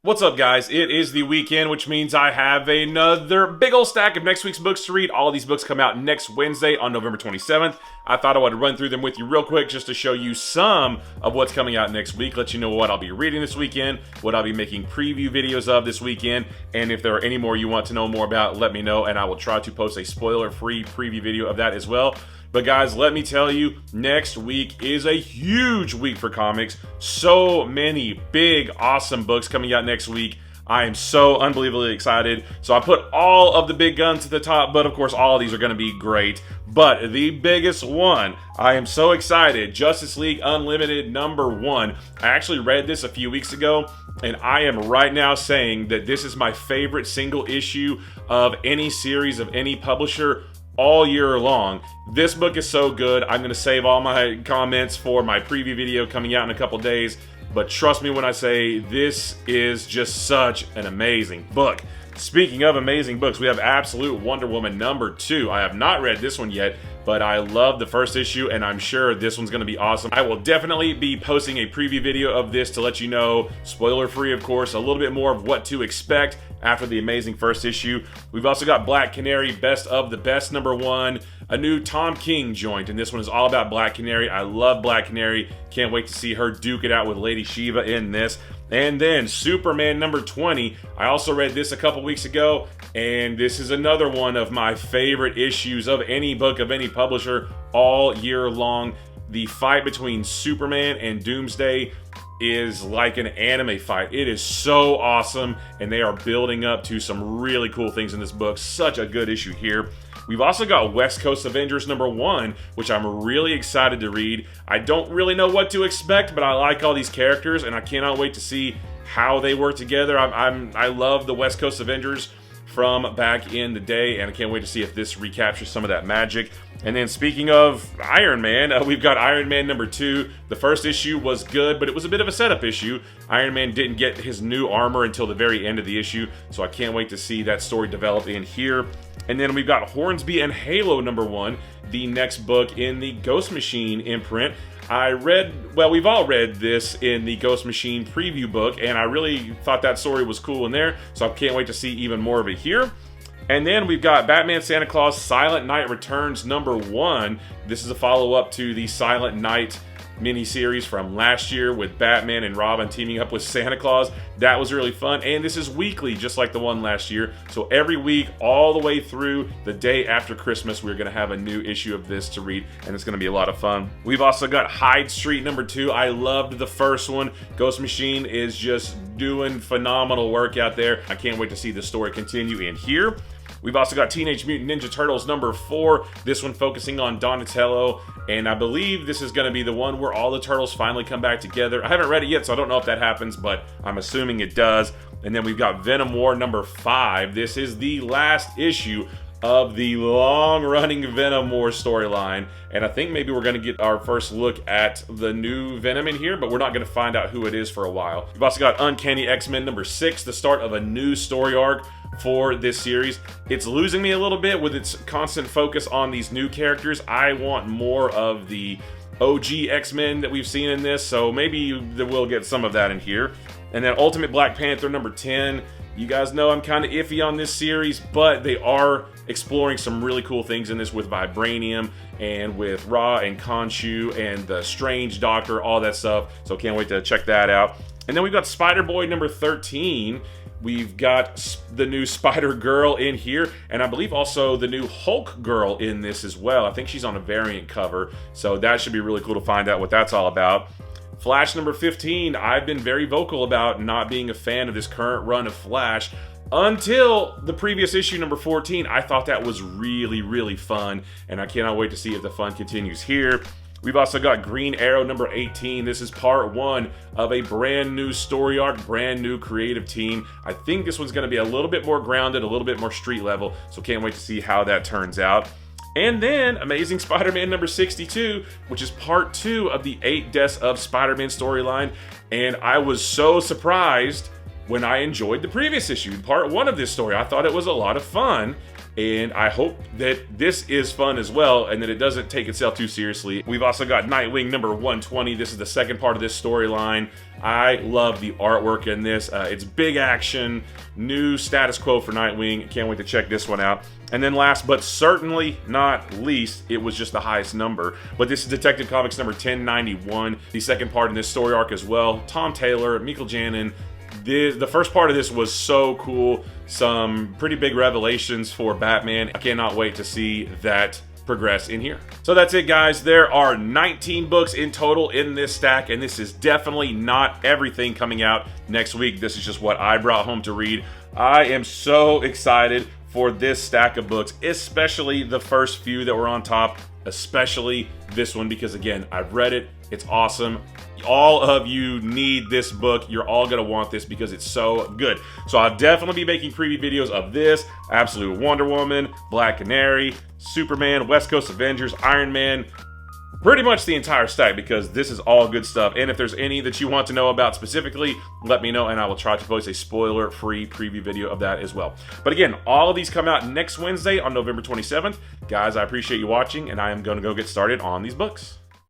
What's up, guys? It is the weekend, which means I have another big old stack of next week's books to read. All of these books come out next Wednesday on November 27th. I thought I would run through them with you real quick just to show you some of what's coming out next week, let you know what I'll be reading this weekend, what I'll be making preview videos of this weekend, and if there are any more you want to know more about, let me know, and I will try to post a spoiler-free preview video of that as well. But guys, let me tell you, next week is a huge week for comics. So many big, awesome books coming out next week. I am so unbelievably excited. So I put all of the big guns at the top, but of course all of these are going to be great. But the biggest one, I am so excited, Justice League Unlimited #1. I actually read this a few weeks ago, and I am right now saying that this is my favorite single issue of any series of any publisher all year long. This book is so good. I'm going to save all my comments for my preview video coming out in a couple days, but trust me when I say this is just such an amazing book. Speaking of amazing books, we have Absolute Wonder Woman #2. I have not read this one yet, but I love the first issue, and I'm sure this one's going to be awesome. I will definitely be posting a preview video of this to let you know, spoiler-free of course, a little bit more of what to expect after the amazing first issue. We've also got Black Canary Best of the Best #1, a new Tom King joint, and this one is all about Black Canary. I love Black Canary. Can't wait to see her duke it out with Lady Shiva in this. And then Superman #20. I also read this a couple weeks ago, and this is another one of my favorite issues of any book of any publisher all year long. The fight between Superman and Doomsday is like an anime fight. It is so awesome, and they are building up to some really cool things in this book. Such a good issue here. We've also got West Coast Avengers #1, which I'm really excited to read. I don't really know what to expect, but I like all these characters, and I cannot wait to see how they work together. I love the West Coast Avengers from back in the day, and I can't wait to see if this recaptures some of that magic. And then speaking of Iron Man, we've got Iron Man #2. The first issue was good, but it was a bit of a setup issue. Iron Man didn't get his new armor until the very end of the issue, so I can't wait to see that story develop in here. And then we've got Hornsby and Halo #1, the next book in the Ghost Machine imprint. We've all read this in the Ghost Machine preview book, and I really thought that story was cool in there, so I can't wait to see even more of it here. And then we've got Batman Santa Claus Silent Night Returns #1. This is a follow-up to the Silent Night miniseries from last year with Batman and Robin teaming up with Santa Claus. That was really fun, and this is weekly just like the one last year. So every week all the way through the day after Christmas we're going to have a new issue of this to read, and it's going to be a lot of fun. We've also got Hyde Street #2. I loved the first one. Ghost Machine is just doing phenomenal work out there. I can't wait to see the story continue in here. We've also got Teenage Mutant Ninja Turtles #4, this one focusing on Donatello, and I believe this is going to be the one where all the turtles finally come back together. I haven't read it yet, so I don't know if that happens, but I'm assuming it does. And then we've got Venom War #5. This is the last issue of the long-running Venom War storyline, and I think maybe we're going to get our first look at the new Venom in here, but we're not going to find out who it is for a while. We've also got Uncanny X-Men #6, the start of a new story arc for this series. It's losing me a little bit with its constant focus on these new characters. I want more of the OG X-Men that we've seen in this, so maybe we'll get some of that in here. And then Ultimate Black Panther #10. You guys know I'm kind of iffy on this series, but they are exploring some really cool things in this with Vibranium and with Ra and Khonshu and the Strange Doctor, all that stuff. So can't wait to check that out. And then we've got Spider-Boy #13. We've got the new Spider-Girl in here, and I believe also the new Hulk Girl in this as well. I think she's on a variant cover, so that should be really cool to find out what that's all about. Flash #15. I've been very vocal about not being a fan of this current run of Flash until the previous issue #14. I thought that was really, really fun, and I cannot wait to see if the fun continues here. We've also got Green Arrow #18. This is part 1 of a brand new story arc, brand new creative team. I think this one's going to be a little bit more grounded, a little bit more street level, so can't wait to see how that turns out. And then Amazing Spider-Man #62, which is part 2 of the 8 Deaths of Spider-Man storyline. And I was so surprised when I enjoyed the previous issue, part 1 of this story. I thought it was a lot of fun. And I hope that this is fun as well, and that it doesn't take itself too seriously. We've also got Nightwing #120. This is the second part of this storyline. I love the artwork in this. It's big action, new status quo for Nightwing. Can't wait to check this one out. And then last but certainly not least, it was just the highest number, but this is Detective Comics number 1091, the second part in this story arc as well. Tom Taylor, Michael Janin. The first part of this was so cool. Some pretty big revelations for Batman. I cannot wait to see that progress in here. So that's it, guys. There are 19 books in total in this stack, and this is definitely not everything coming out next week. This is just what I brought home to read. I am so excited for this stack of books, especially the first few that were on top, especially this one, because again, I've read it. It's awesome. All of you need this book. You're all gonna want this because it's so good. So I'll definitely be making preview videos of this, Absolute Wonder Woman, Black Canary, Superman, West Coast Avengers, Iron Man, pretty much the entire stack, because this is all good stuff. And if there's any that you want to know about specifically, let me know and I will try to post a spoiler-free preview video of that as well. But again, all of these come out next Wednesday on November 27th. Guys, I appreciate you watching, and I am gonna go get started on these books.